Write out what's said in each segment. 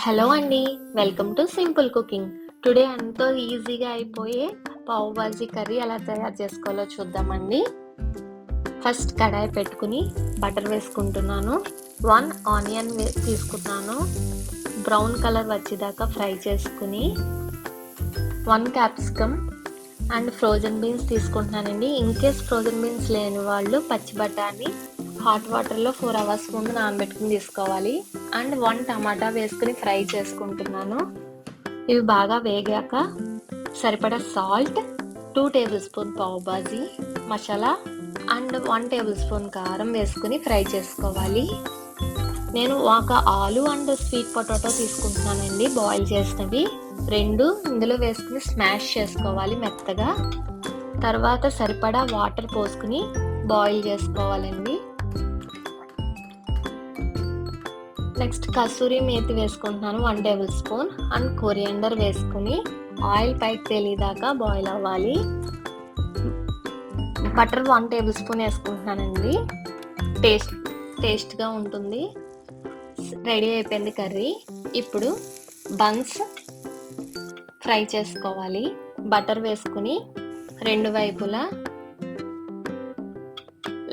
Hello అండి. Welcome to simple cooking. Today ఎంతో ఈజీగా అయిపోయే పావు బాజీ కర్రీ ఎలా తయారు చేసుకోవాలో చూద్దామండి. ఫస్ట్ కడాయి పెట్టుకుని బటర్ వేసుకుంటున్నాను. 1 ఆనియన్ తీసుకున్నాను. బ్రౌన్ కలర్ వచ్చేదాకా ఫ్రై చేసుకుని 1 క్యాప్సికమ్ అండ్ ఫ్రోజన్ బీన్స్ తీసుకుంటున్నానండి. ఇన్ కేస్ ఫ్రోజన్ బీన్స్ లేని వాళ్ళు పచ్చి బఠానీ హాట్ వాటర్లో 4 అవర్స్ ముందు నానబెట్టుకుని తీసుకోవాలి. అండ్ 1 టమాటా వేసుకుని ఫ్రై చేసుకుంటున్నాను. ఇవి బాగా వేగాక సరిపడా salt, 2 tablespoon pav bhaji masala and 1 tablespoon కారం వేసుకుని ఫ్రై చేసుకోవాలి. నేను ఒక ఆలు అండ్ స్వీట్ పొటాటో తీసుకుంటున్నానండి, బాయిల్ చేసినవి 2 ఇందులో వేసుకుని స్మాష్ చేసుకోవాలి మెత్తగా. తర్వాత సరిపడా వాటర్ పోసుకుని బాయిల్ చేసుకోవాలండి. నెక్స్ట్ కసూరి మేతి వేసుకుంటున్నాను 1 టేబుల్ స్పూన్ అండ్ కొరియండర్ వేసుకుని ఆయిల్ పైకి తేలిదాకా బాయిల్ అవ్వాలి. బటర్ 1 టేబుల్ స్పూన్ వేసుకుంటున్నానండి, టేస్ట్గా ఉంటుంది. రెడీ అయిపోయింది కర్రీ. ఇప్పుడు బన్స్ ఫ్రై చేసుకోవాలి. బటర్ వేసుకుని 2 వైపులా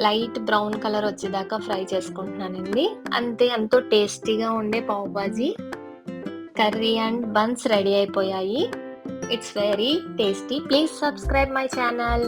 లైట్ బ్రౌన్ కలర్ వచ్చేదాకా ఫ్రై చేసుకుంటున్నానండి. అంతే, ఎంతో టేస్టీగా ఉండే pav bhaji curry and buns ready అయిపోయాయి. It's very tasty. Please subscribe my channel.